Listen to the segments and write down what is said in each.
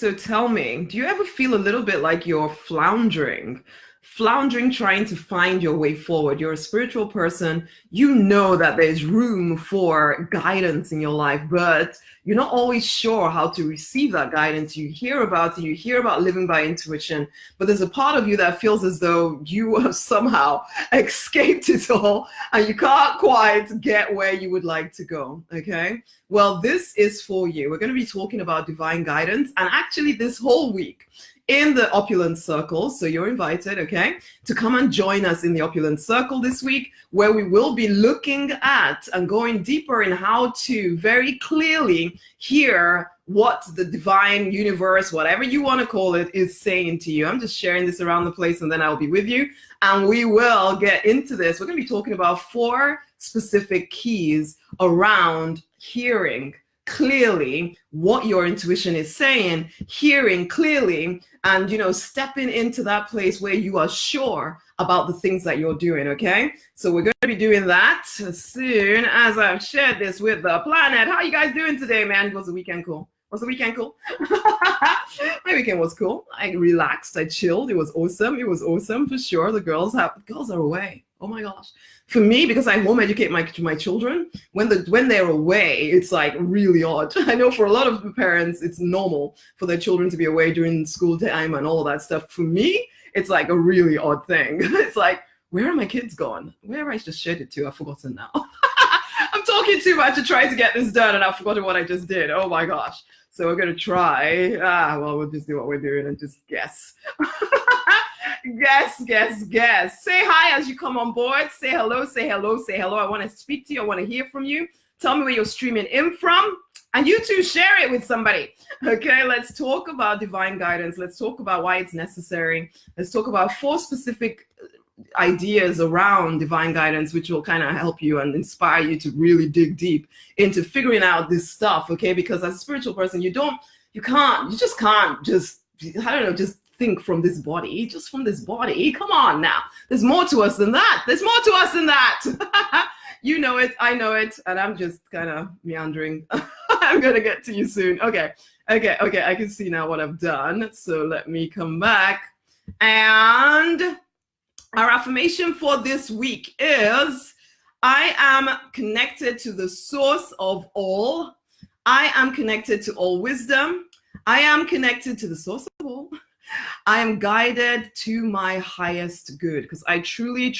So tell me, do you ever feel a little bit like you're floundering, trying to find your way forward? You're a spiritual person. You know that there's room for guidance in your life, but you're not always sure how to receive that guidance. You hear about it, you hear about living by intuition, but there's a part of you that feels as though you have somehow escaped it all and you can't quite get where you would like to go, okay? Well, this is for you. We're going to be talking about divine guidance, and actually this whole week in the Opulent Circle. So you're invited, okay, to come and join us in the Opulent Circle this week, where we will be looking at and going deeper in how to very clearly hear what the divine universe, whatever you want to call it, is saying to you. I'm just sharing this around the place, and then I'll be with you and we will get into this. We're going to be talking about 4 specific keys around hearing clearly what your intuition is saying, hearing clearly, and stepping into that place where you are sure about the things that you're doing. Okay, so we're going to be doing that as soon as I've shared this with the planet. How are you guys doing today, man? Was the weekend cool? Was the weekend cool? My weekend was cool. I relaxed, I chilled. It was awesome. It was awesome for sure. The girls are away. Oh my gosh. For me, because I home educate my children, when they're away, it's like really odd. I know for a lot of parents, it's normal for their children to be away during school time and all of that stuff. For me, it's like a really odd thing. It's like, where are my kids gone? Where have I just shared it to? I've forgotten now. I'm talking too much to try to get this done, and I've forgotten what I just did. Oh my gosh. So we're going to try. We'll just do what we're doing and just guess. Guess. Say hi as you come on board. Say hello, say hello, say hello. I want to speak to you. I want to hear from you. Tell me where you're streaming in from. And you too, share it with somebody. Okay, let's talk about divine guidance. Let's talk about why it's necessary. Let's talk about 4 specific ideas around divine guidance, which will kind of help you and inspire you to really dig deep into figuring out this stuff. Okay, because as a spiritual person, you just can't just think from this body, Come on now. There's more to us than that. You know it, I know it, and I'm just kind of meandering. I'm going to get to you soon. Okay. I can see now what I've done. So let me come back. And our affirmation for this week is, I am connected to the source of all. I am connected to all wisdom. I am connected to the source of all. I am guided to my highest good, because I truly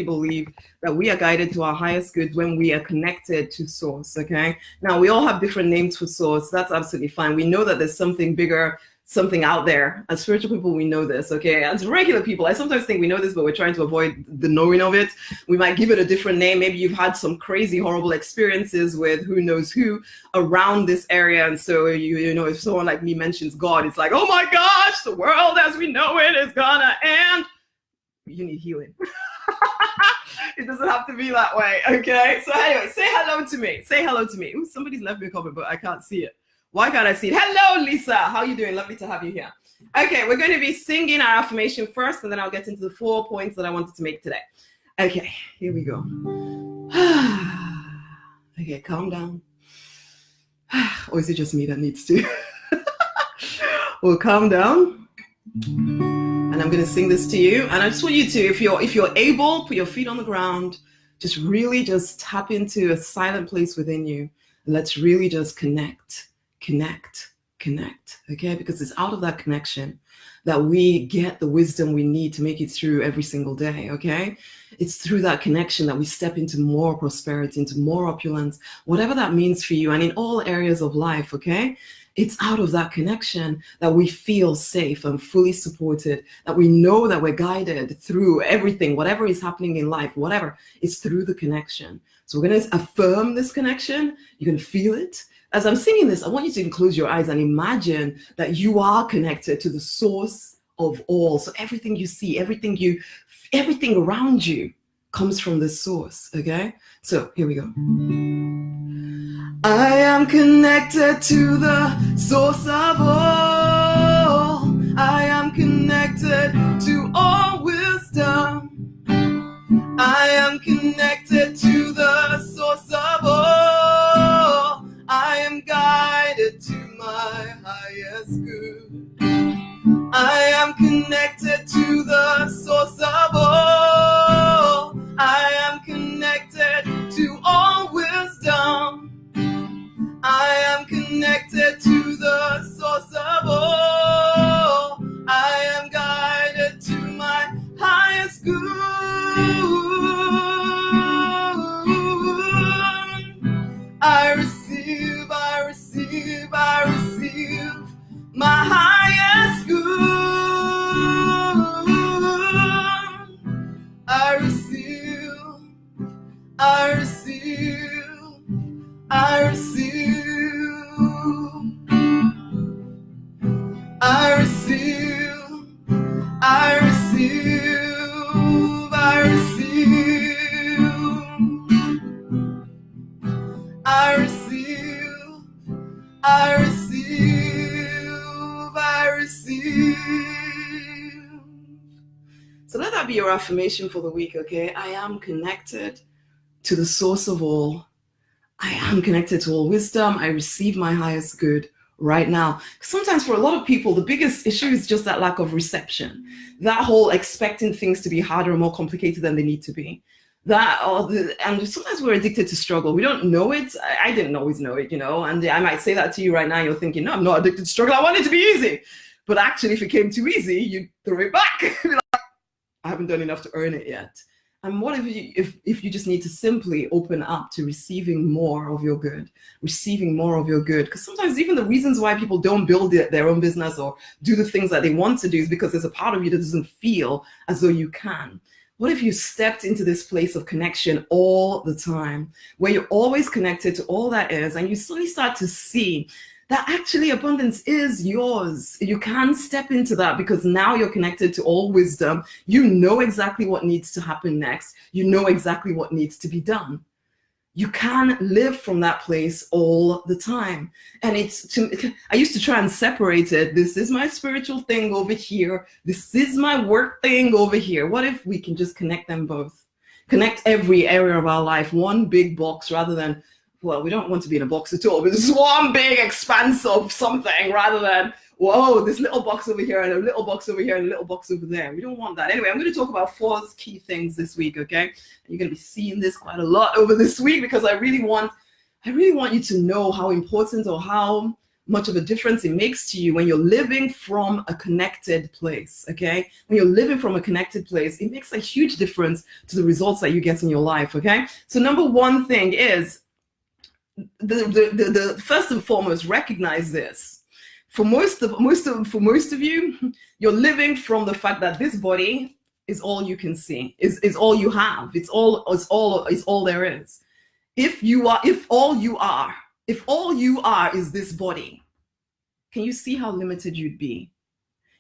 believe that we are guided to our highest good when we are connected to source. Okay. Now, we all have different names for source. That's absolutely fine. We know that there's something bigger, something out there. As spiritual people, we know this. Okay. As regular people, I sometimes think we know this, but we're trying to avoid the knowing of it. We might give it a different name. Maybe you've had some crazy, horrible experiences with who knows who around this area. And so, you know, if someone like me mentions God, it's like, oh my gosh, the world as we know it is gonna end. You need healing. It doesn't have to be that way. Okay. So anyway, say hello to me. Say hello to me. Ooh, somebody's left me a comment, but I can't see it. Why can't I see it? Hello, Lisa. How are you doing? Lovely to have you here. Okay, we're going to be singing our affirmation first, and then I'll get into the 4 points that I wanted to make today. Okay, here we go. Okay, calm down. Or is it just me that needs to? Well, calm down. And I'm going to sing this to you. And I just want you to, if you're able, put your feet on the ground. Just really just tap into a silent place within you. Let's really just connect. Okay, because it's out of that connection that we get the wisdom we need to make it through every single day. Okay, it's through that connection that we step into more prosperity, into more opulence, whatever that means for you, and in all areas of life. Okay, it's out of that connection that we feel safe and fully supported, that we know that we're guided through everything, whatever is happening in life, whatever, it's through the connection. So we're going to affirm this connection. You're going to feel it. As I'm singing this, I want you to close your eyes and imagine that you are connected to the source of all. So everything you see, everything around you comes from this source, okay? So here we go. I am connected to the source of all. I am connected to all wisdom. I am connected to the source of all. I am guided to my highest good. I am connected to the source of all. I am connected to all wisdom. I am connected to the source of all. I am guided to my highest good. I receive my highest good. I receive I receive. So let that be your affirmation for the week, okay? I am connected to the source of all. I am connected to all wisdom. I receive my highest good right now. Sometimes for a lot of people, the biggest issue is just that lack of reception. That whole expecting things to be harder and more complicated than they need to be. And sometimes we're addicted to struggle. We don't know it. I didn't always know it, and I might say that to you right now. You're thinking, no, I'm not addicted to struggle. I want it to be easy. But actually, if it came too easy, you throw it back. I haven't done enough to earn it yet. And what if you just need to simply open up to receiving more of your good, receiving more of your good? Because sometimes even the reasons why people don't build their own business or do the things that they want to do is because there's a part of you that doesn't feel as though you can. What if you stepped into this place of connection all the time, where you're always connected to all that is, and you slowly start to see that actually abundance is yours. You can step into that because now you're connected to all wisdom. You know exactly what needs to happen next. You know exactly what needs to be done. You can live from that place all the time. And I used to try and separate it. This is my spiritual thing over here. This is my work thing over here. What if we can just connect them both? Connect every area of our life, one big box rather than, well, we don't want to be in a box at all, but this is one big expanse of something rather than, whoa, this little box over here and a little box over here and a little box over there. We don't want that. Anyway, I'm going to talk about 4 key things this week, okay? And you're going to be seeing this quite a lot over this week because I really want you to know how important or how much of a difference it makes to you when you're living from a connected place, okay? When you're living from a connected place, it makes a huge difference to the results that you get in your life, okay? So number one thing is, the first and foremost, recognize this. For most of you, you're living from the fact that this body is all you can see, is all you have. It's all there is. If all you are is this body, can you see how limited you'd be?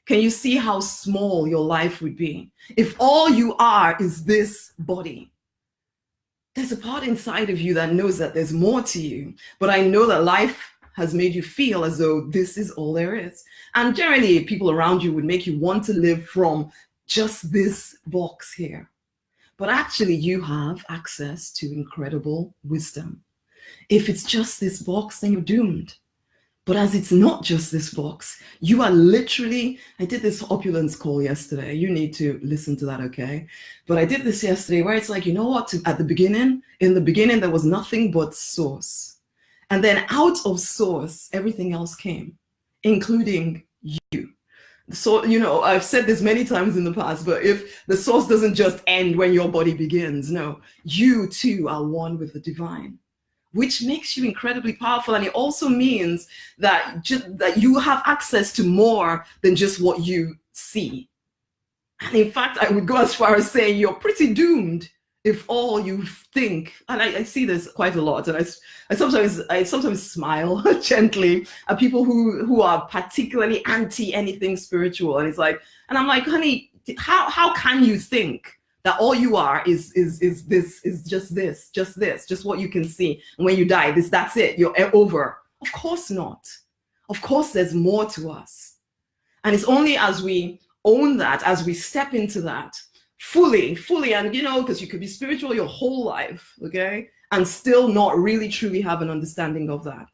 Can you see how small your life would be? If all you are is this body, there's a part inside of you that knows that there's more to you. But I know that life has made you feel as though this is all there is. And generally, people around you would make you want to live from just this box here. But actually, you have access to incredible wisdom. If it's just this box, then you're doomed. But as it's not just this box, you are literally, I did this opulence call yesterday. You need to listen to that, okay? But I did this yesterday where it's like, you know what? In the beginning, there was nothing but source. And then out of source, everything else came, including you. So, I've said this many times in the past, but if the source doesn't just end when your body begins, no, you too are one with the divine, which makes you incredibly powerful. And it also means that you have access to more than just what you see. And in fact, I would go as far as saying you're pretty doomed if all you think, and I see this quite a lot, and I sometimes smile gently at people who are particularly anti anything spiritual. And I'm like, honey, how can you think that all you are is just what you can see? And when you die, that's it, you're over. Of course not. Of course, there's more to us. And it's only as we own that, as we step into that fully, and because you could be spiritual your whole life, okay, and still not really truly have an understanding of that.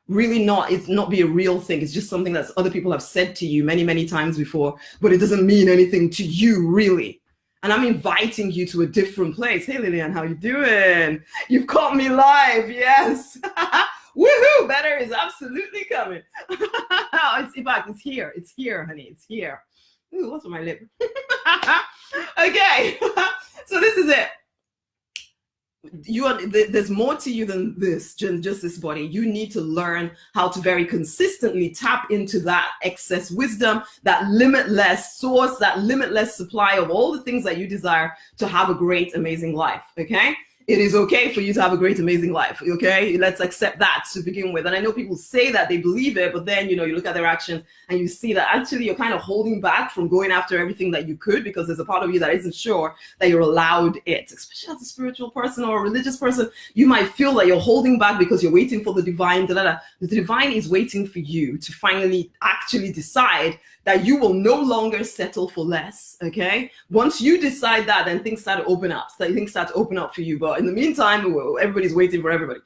really not, it's not be a real thing. It's just something that other people have said to you many, many times before, but it doesn't mean anything to you really. And I'm inviting you to a different place. Hey, Lillian, how you doing? You've caught me live, yes. Woohoo, better is absolutely coming. In fact, it's here. It's here, honey, it's here. Ooh, what's on my lip? Okay, so this is it. There's more to you than this, just this body. You need to learn how to very consistently tap into that excess wisdom, that limitless source, that limitless supply of all the things that you desire to have a great, amazing life. Okay? It is okay for you to have a great, amazing life. Okay? Let's accept that to begin with. And I know people say that they believe it, but then, you know, you look at their actions and you see that actually you're kind of holding back from going after everything that you could, because there's a part of you that isn't sure that you're allowed it. Especially as a spiritual person or a religious person, you might feel that you're holding back because you're waiting for the divine. The divine is waiting for you to finally actually decide that you will no longer settle for less. Okay? Once you decide that, then things start to open up. So things start to open up for you. But in the meantime, well, everybody's waiting for everybody.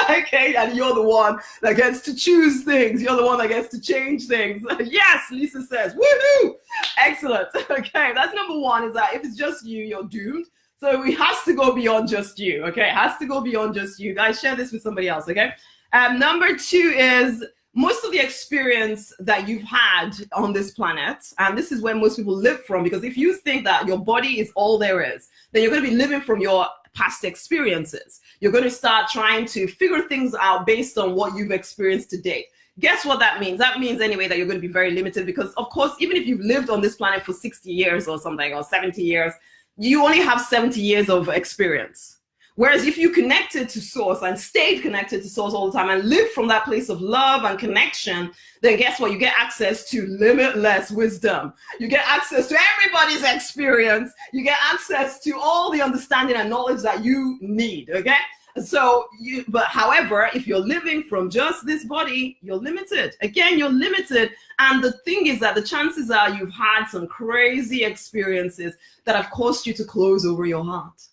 Okay? And you're the one that gets to choose things. You're the one that gets to change things. Yes, Lisa says, woohoo! Excellent. Okay, that's number one, is that if it's just you, you're doomed. So it has to go beyond just you. Okay? It has to go beyond just you. Guys, share this with somebody else. Okay? Number two is, most of the experience that you've had on this planet, and this is where most people live from, because if you think that your body is all there is, then you're going to be living from your past experiences. You're going to start trying to figure things out based on what you've experienced to date. Guess what that means? That means anyway that you're going to be very limited, because of course, even if you've lived on this planet for 60 years or something, or 70 years, you only have 70 years of experience. Whereas if you connected to source and stayed connected to source all the time and lived from that place of love and connection, then guess what? You get access to limitless wisdom. You get access to everybody's experience. You get access to all the understanding and knowledge that you need, okay? So, but however, if you're living from just this body, you're limited. Again, you're limited. And the thing is that the chances are you've had some crazy experiences that have caused you to close over your heart,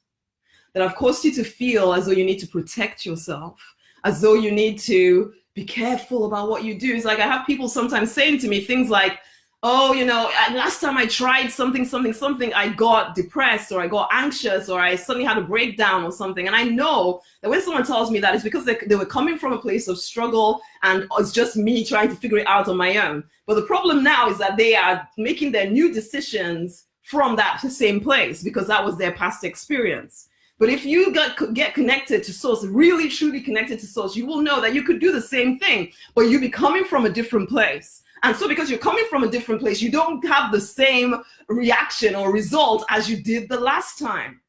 that have caused you to feel as though you need to protect yourself, as though you need to be careful about what you do. It's like I have people sometimes saying to me things like, oh, you know, last time I tried something, I got depressed, or I got anxious, or I suddenly had a breakdown or something. And I know that when someone tells me that, it's because they were coming from a place of struggle and it's just me trying to figure it out on my own. But the problem now is that they are making their new decisions from that same place, because that was their past experience. But if you get connected to source, really truly connected to source, you will know that you could do the same thing, but you'll be coming from a different place. And so because you're coming from a different place, you don't have the same reaction or result as you did the last time.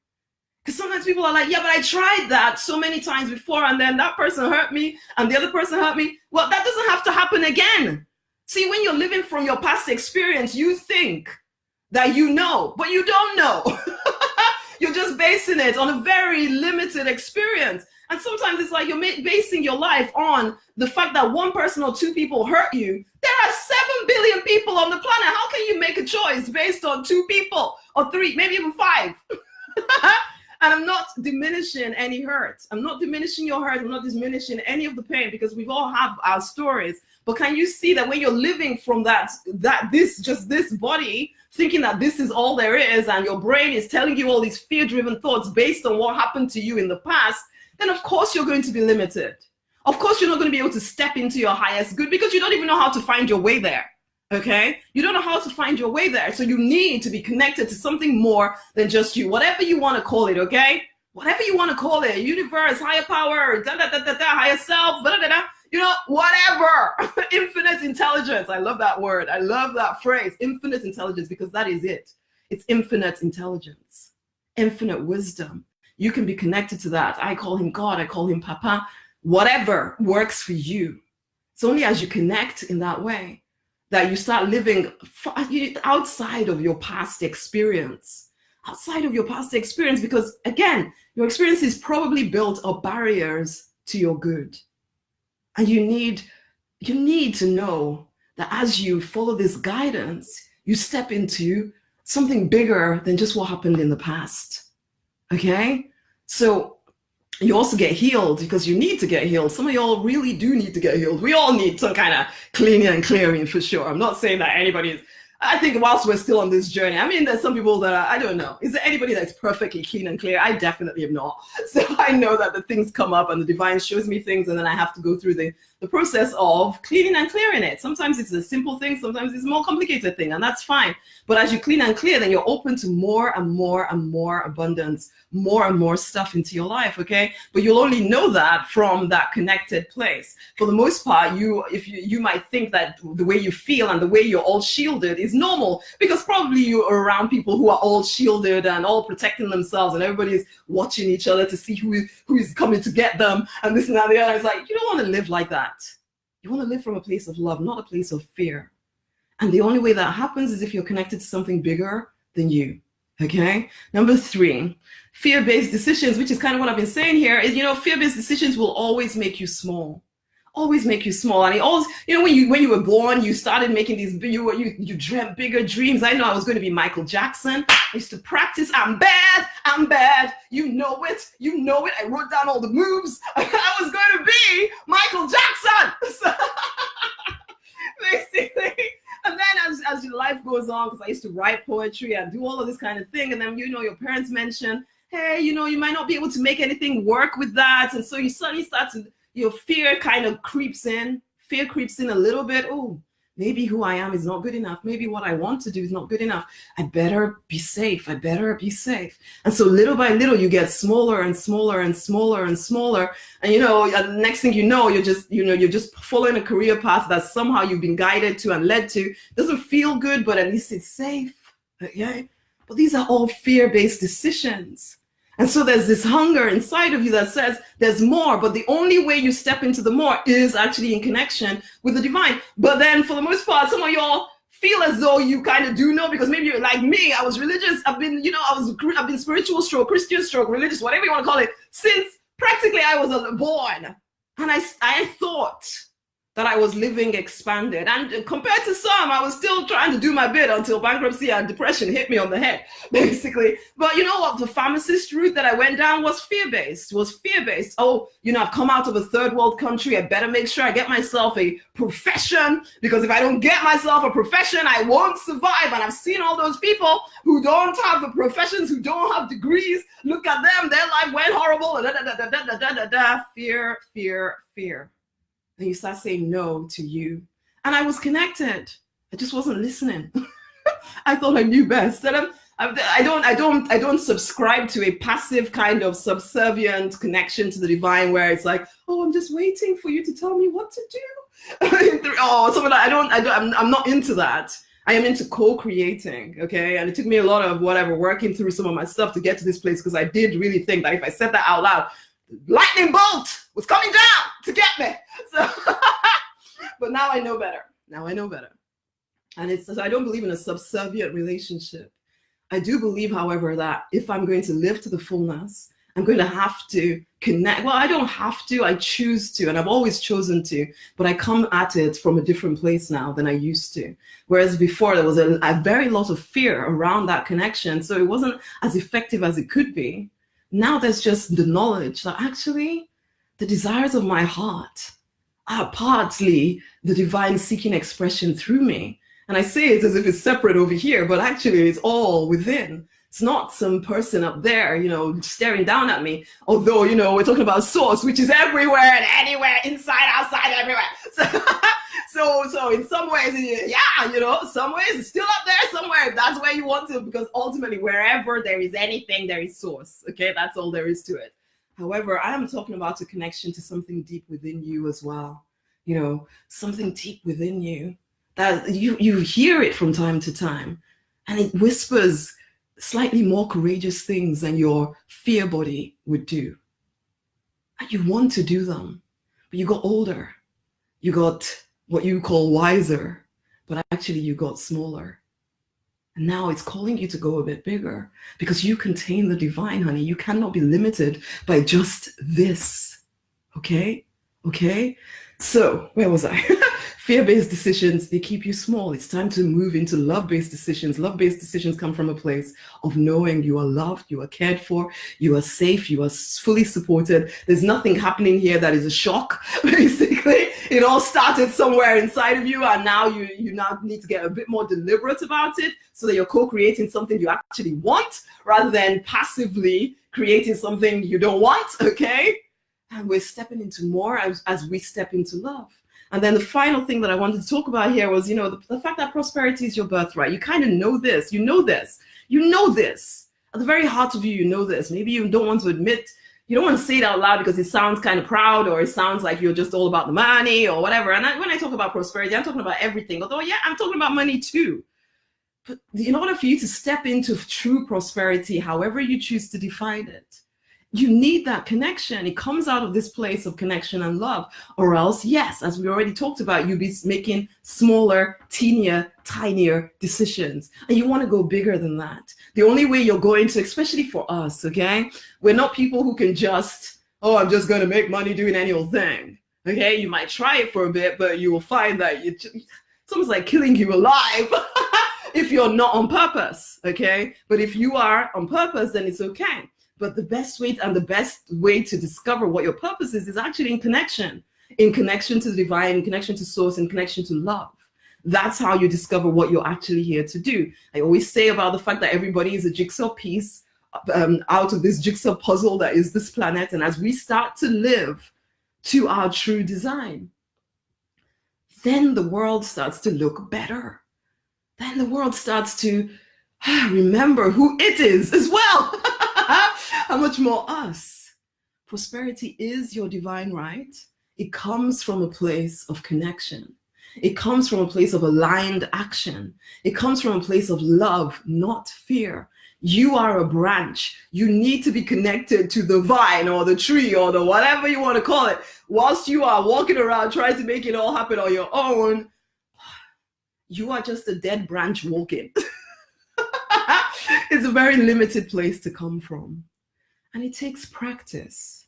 Because sometimes people are like, yeah, but I tried that so many times before, and then that person hurt me and the other person hurt me. Well, that doesn't have to happen again. See, when you're living from your past experience, you think that you know, but you don't know. You're just basing it on a very limited experience. And sometimes it's like you're basing your life on the fact that one person or two people hurt you. There are 7 billion people on the planet. How can you make a choice based on 2 people or 3, maybe even 5? And I'm not diminishing any hurt. I'm not diminishing your hurt. I'm not diminishing any of the pain, because we all have our stories. But can you see that when you're living from this body, thinking that this is all there is, and your brain is telling you all these fear-driven thoughts based on what happened to you in the past, then of course you're going to be limited. Of course you're not going to be able to step into your highest good, because you don't even know how to find your way there. Okay? You don't know how to find your way there. So you need to be connected to something more than just you, whatever you want to call it, okay? Whatever you want to call it, universe, higher power, higher self, you know, whatever. Infinite intelligence. I love that word. I love that phrase, infinite intelligence, because that is it. It's infinite intelligence, infinite wisdom. You can be connected to that. I call him God. I call him Papa. Whatever works for you. It's only as you connect in that way that you start living outside of your past experience. Outside of your past experience, because again, your experience is probably built of barriers to your good. And you need to know that as you follow this guidance, you step into something bigger than just what happened in the past. Okay? So You also get healed because you need to get healed. Some of y'all really do need to get healed. We all need some kind of cleaning and clearing for sure. I'm not saying that anybody is. I think whilst we're still on this journey, I mean, there's some people that I don't know. Is there anybody that's perfectly clean and clear? I definitely am not. So I know that the things come up and the divine shows me things, and then I have to go through the process of cleaning and clearing it. Sometimes it's a simple thing, sometimes it's a more complicated thing, and that's fine. But as you clean and clear, then you're open to more and more and more abundance, more and more stuff into your life, okay? But you'll only know that from that connected place. For the most part, you might think that the way you feel and the way you're all shielded is normal, because probably you're around people who are all shielded and all protecting themselves, and everybody's watching each other to see who is coming to get them, and this and that and the other. It's like, you don't want to live like that. You want to live from a place of love, not a place of fear. And the only way that happens is if you're connected to something bigger than you. Okay. Number 3, fear-based decisions, which is kind of what I've been saying here, is, fear-based decisions will always make you small. Always make you small. And it always, when you were born, you started making these, you dreamt bigger dreams. I know I was going to be Michael Jackson. I used to practice. I'm bad. You know it. I wrote down all the moves. I was going to be Michael Jackson. So, basically. And then as your life goes on, because I used to write poetry and do all of this kind of thing, and then your parents mention, hey, you might not be able to make anything work with that, and so you suddenly start to, your fear kind of creeps in. Fear creeps in a little bit. Oh, maybe who I am is not good enough. Maybe what I want to do is not good enough. I better be safe. And so little by little, you get smaller and smaller and smaller and smaller. And, and next thing you know, you're just following a career path that somehow you've been guided to and led to. Doesn't feel good, but at least it's safe. Okay? But these are all fear-based decisions. And so there's this hunger inside of you that says there's more, but the only way you step into the more is actually in connection with the divine. But then for the most part, some of y'all feel as though you kind of do know, because maybe you're like me. I was religious. I've been spiritual stroke, Christian stroke, religious, whatever you want to call it, since practically I was born. And I thought that I was living expanded. And compared to some, I was still trying to do my bit until bankruptcy and depression hit me on the head, basically. But you know what? The pharmacist route that I went down was fear-based, Oh, I've come out of a third world country. I better make sure I get myself a profession, because if I don't get myself a profession, I won't survive. And I've seen all those people who don't have the professions, who don't have degrees. Look at them. Their life went horrible. Fear. And you start saying no to you. And I was connected. I just wasn't listening. I thought I knew best. And I don't subscribe to a passive kind of subservient connection to the divine, where it's like, oh, I'm just waiting for you to tell me what to do. I'm not into that. I am into co-creating, okay? And it took me a lot of working through some of my stuff to get to this place, because I did really think that if I said that out loud, lightning bolt was coming down to get me. So, but now I know better. And I don't believe in a subservient relationship. I do believe, however, that if I'm going to live to the fullness, I'm going to have to connect. Well, I don't have to, I choose to, and I've always chosen to, but I come at it from a different place now than I used to. Whereas before, there was a very lot of fear around that connection, so it wasn't as effective as it could be. Now there's just the knowledge that actually the desires of my heart are partly the divine seeking expression through me. And I say it as if it's separate over here, but actually it's all within. It's not some person up there, staring down at me. Although, we're talking about source, which is everywhere and anywhere, inside, outside, everywhere. So in some ways, some ways it's still up there somewhere, if that's where you want to, because ultimately wherever there is anything, there is source. Okay, that's all there is to it. However, I am talking about a connection to something deep within you as well. Something deep within you that you hear it from time to time, and it whispers slightly more courageous things than your fear body would do. And you want to do them, but you got older. You got what you call wiser, but actually you got smaller. And now it's calling you to go a bit bigger, because you contain the divine, honey. You cannot be limited by just this. Okay? So where was I? Fear-based decisions, they keep you small. It's time to move into love-based decisions. Love-based decisions come from a place of knowing you are loved, you are cared for, you are safe, you are fully supported. There's nothing happening here that is a shock, basically. It all started somewhere inside of you, and now you now need to get a bit more deliberate about it so that you're co-creating something you actually want rather than passively creating something you don't want, okay? And we're stepping into more as we step into love. And then the final thing that I wanted to talk about here was, the fact that prosperity is your birthright. You kind of know this. You know this. At the very heart of you, you know this. Maybe you don't want to admit, you don't want to say it out loud because it sounds kind of proud, or it sounds like you're just all about the money or whatever. And when I talk about prosperity, I'm talking about everything. Although, yeah, I'm talking about money too. But in order for you to step into true prosperity, however you choose to define it, you need that connection. It comes out of this place of connection and love. Or else, yes, as we already talked about, you'll be making smaller, teenier, tinier decisions. And you want to go bigger than that. The only way you're going to, especially for us, okay? We're not people who can just, I'm just going to make money doing any old thing. Okay? You might try it for a bit, but you will find that it's almost like killing you alive if you're not on purpose, okay? But if you are on purpose, then it's okay. But the best way to discover what your purpose is actually in connection to the divine, in connection to source, in connection to love. That's how you discover what you're actually here to do. I always say about the fact that everybody is a jigsaw piece out of this jigsaw puzzle that is this planet. And as we start to live to our true design, then the world starts to look better. Then the world starts to remember who it is as well. How much more us? Prosperity is your divine right. It comes from a place of connection. It comes from a place of aligned action. It comes from a place of love, not fear. You are a branch. You need to be connected to the vine or the tree or the whatever you want to call it. Whilst you are walking around trying to make it all happen on your own, you are just a dead branch walking. It's a very limited place to come from. And it takes practice.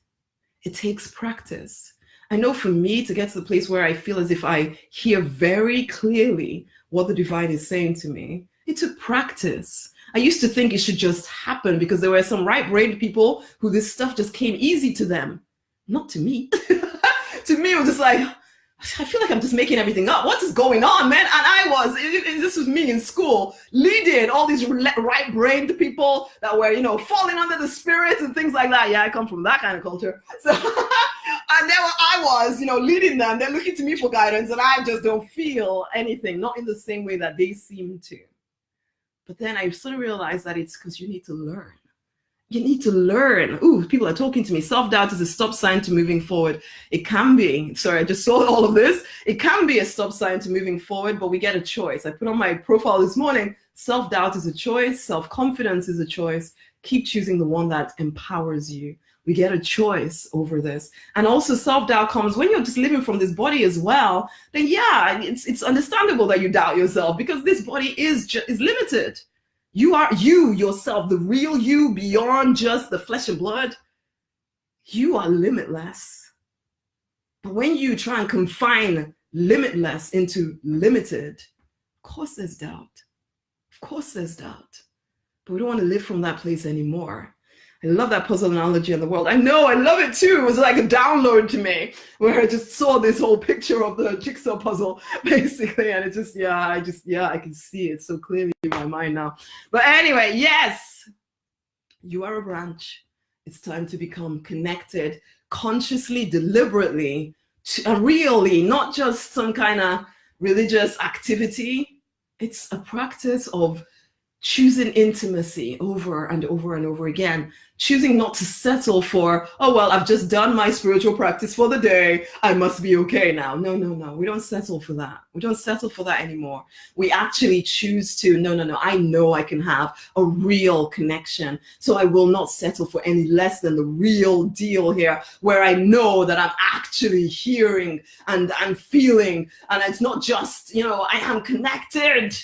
It takes practice. I know for me to get to the place where I feel as if I hear very clearly what the divine is saying to me, it took practice. I used to think it should just happen because there were some right-brained people who this stuff just came easy to them. Not to me. To me, it was just like, I feel like I'm just making everything up. What is going on, man? And this was me in school, leading all these right-brained people that were, falling under the spirit and things like that. Yeah, I come from that kind of culture. So, and there I was, leading them. They're looking to me for guidance, and I just don't feel anything, not in the same way that they seem to. But then I sort of realized that it's because you need to learn. You need to learn. Ooh, people are talking to me. Self-doubt is a stop sign to moving forward. It can be. Sorry, I just saw all of this. It can be a stop sign to moving forward, but we get a choice. I put on my profile this morning, self-doubt is a choice. Self-confidence is a choice. Keep choosing the one that empowers you. We get a choice over this. And also self-doubt comes when you're just living from this body as well. Then yeah, it's understandable that you doubt yourself because this body is limited. You are you yourself, the real you beyond just the flesh and blood. You are limitless. But when you try and confine limitless into limited, of course there's doubt. Of course there's doubt. But we don't want to live from that place anymore. I love that puzzle analogy in the world. I know, I love it too. It was like a download to me where I just saw this whole picture of the jigsaw puzzle, basically. And it just, I can see it so clearly in my mind now. But anyway, yes, you are a branch. It's time to become connected consciously, deliberately, really, not just some kind of religious activity. It's a practice of choosing intimacy over and over and over again, choosing not to settle for, I've just done my spiritual practice for the day, I must be okay now. No, we don't settle for that. We don't settle for that anymore. We actually choose to, I know I can have a real connection, so I will not settle for any less than the real deal here, where I know that I'm actually hearing and I'm feeling, and it's not just, I am connected.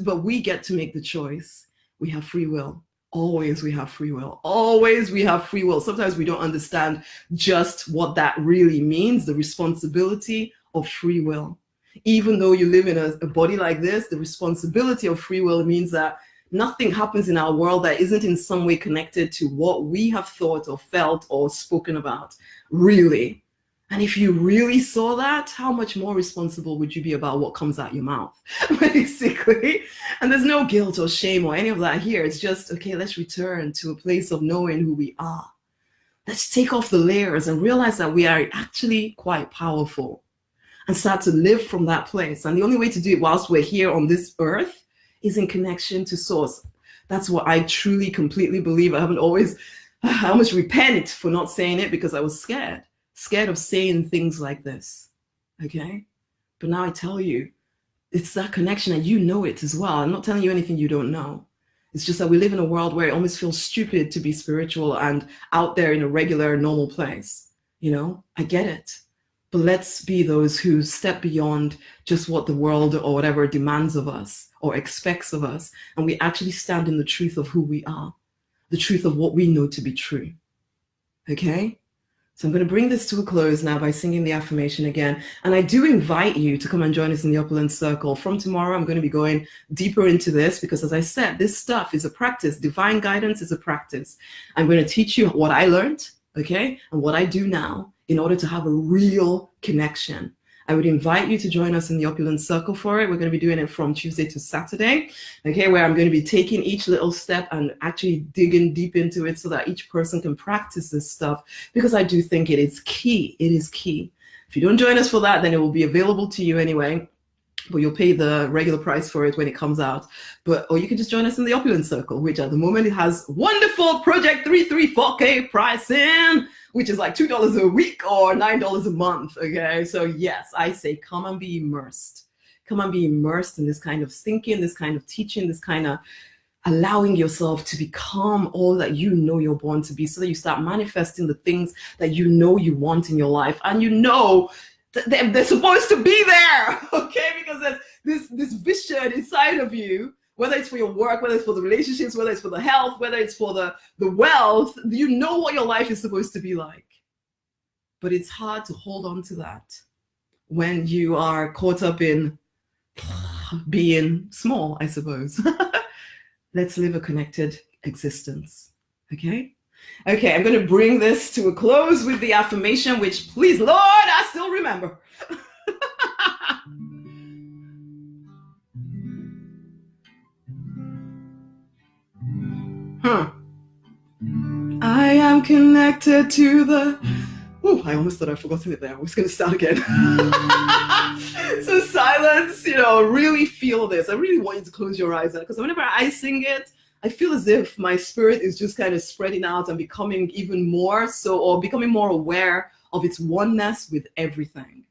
But we get to make the choice. We have free will. Always we have free will. Always we have free will. Sometimes we don't understand just what that really means, the responsibility of free will. Even though you live in a body like this, the responsibility of free will means that nothing happens in our world that isn't in some way connected to what we have thought or felt or spoken about, really. And if you really saw that, how much more responsible would you be about what comes out your mouth, basically? And there's no guilt or shame or any of that here. It's just, okay, let's return to a place of knowing who we are. Let's take off the layers and realize that we are actually quite powerful and start to live from that place. And the only way to do it whilst we're here on this earth is in connection to source. That's what I truly, completely believe. I almost repent for not saying it because I was scared of saying things like this, okay? But now I tell you, it's that connection, and you know it as well. I'm not telling you anything you don't know. It's just that we live in a world where it almost feels stupid to be spiritual and out there in a regular, normal place. You know, I get it. But let's be those who step beyond just what the world or whatever demands of us or expects of us. And we actually stand in the truth of who we are, the truth of what we know to be true. Okay? So I'm going to bring this to a close now by singing the affirmation again. And I do invite you to come and join us in the Upland Circle. From tomorrow, I'm going to be going deeper into this because, as I said, this stuff is a practice. Divine guidance is a practice. I'm going to teach you what I learned, okay, and what I do now in order to have a real connection. I would invite you to join us in the Opulent Circle for it. We're going to be doing it from Tuesday to Saturday, okay, where I'm going to be taking each little step and actually digging deep into it so that each person can practice this stuff, because I do think it is key. It is key. If you don't join us for that, then it will be available to you anyway, but you'll pay the regular price for it when it comes out. Or you can just join us in the Opulent Circle, which at the moment it has wonderful Project 334K pricing, which is like $2 a week or $9 a month, okay? So yes, I say come and be immersed. Come and be immersed in this kind of thinking, this kind of teaching, this kind of allowing yourself to become all that you know you're born to be, so that you start manifesting the things that you know you want in your life. And you know they're supposed to be there, okay? Because there's this vision inside of you, whether it's for your work, whether it's for the relationships, whether it's for the health, whether it's for the wealth. You know what your life is supposed to be like. But it's hard to hold on to that when you are caught up in being small, I suppose. Let's live a connected existence, okay? Okay, I'm going to bring this to a close with the affirmation, which, please, Lord, I still remember. I am connected to the... Oh, I almost thought I'd forgotten it there. I was going to start again. So silence, really feel this. I really want you to close your eyes, because whenever I sing it, I feel as if my spirit is just kind of spreading out and becoming even more so, or becoming more aware of its oneness with everything.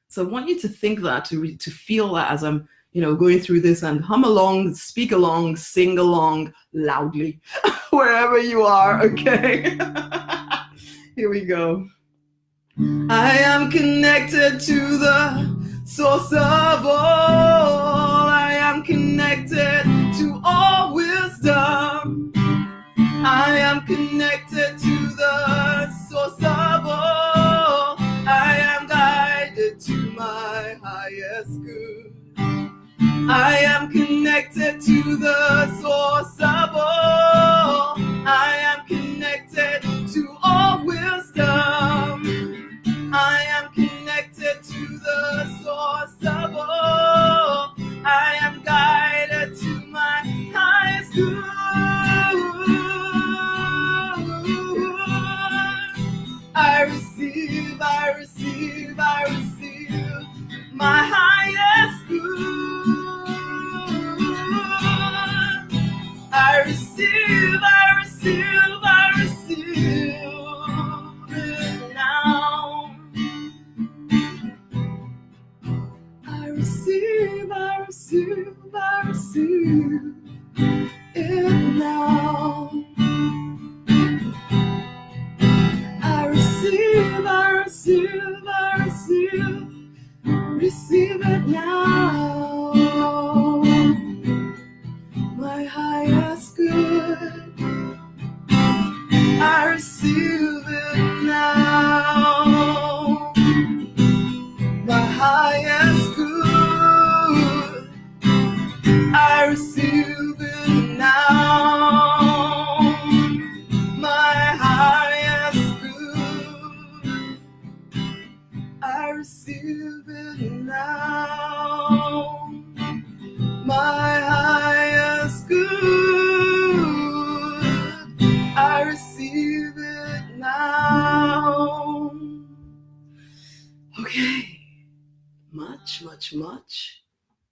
So I want you to think that, to feel that as I'm, going through this, and hum along, speak along, sing along loudly, wherever you are, okay? Here we go. I am connected to the source of all. I am connected to all wisdom. I am connected to the source of all. I am guided to my highest good. I am connected to the source of all. I am connected to all wisdom. I am connected to the source of all. I am guided to my highest good. I receive my highest good. I receive it now. I receive it now. I receive it now. My highest good, I receive it now. My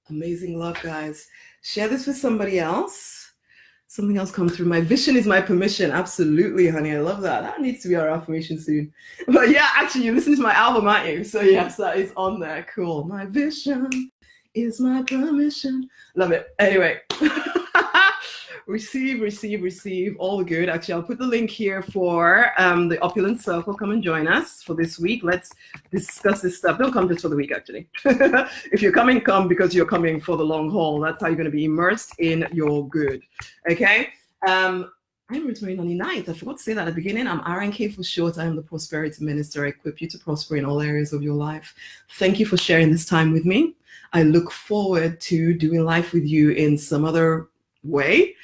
Amazing love, guys. Share this with somebody else. Something else come through. My vision is my permission. Absolutely, honey. I love that. That needs to be our affirmation soon. But yeah, actually, you listen to my album, aren't you? So yes, that is on there. Cool. My vision is my permission. Love it. Anyway. receive all the good. Actually, I'll put the link here for the Opulent Circle. Come and join us for this week. Let's discuss this stuff. Don't come just for the week, actually. If you're coming, come because you're coming for the long haul. That's how you're going to be immersed in your good. Okay? I'm Rosemary Nonny Knight. I forgot to say that at the beginning. I'm RNK for short. I am the Prosperity Minister. I equip you to prosper in all areas of your life. Thank you for sharing this time with me. I look forward to doing life with you in some other way.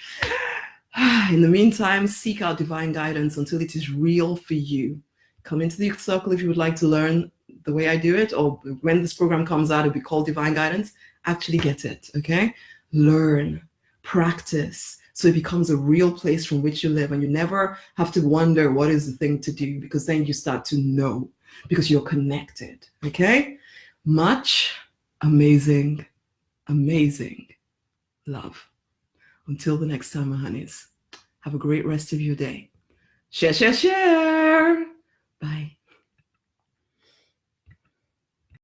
In the meantime, seek out divine guidance until it is real for you. Come into the circle if you would like to learn the way I do it, or when this program comes out, it'll be called Divine Guidance. Actually get it, okay? Learn, practice, so it becomes a real place from which you live, and you never have to wonder what is the thing to do, because then you start to know, because you're connected, okay? Much amazing love. Until the next time, my honeys, have a great rest of your day. Share. Bye.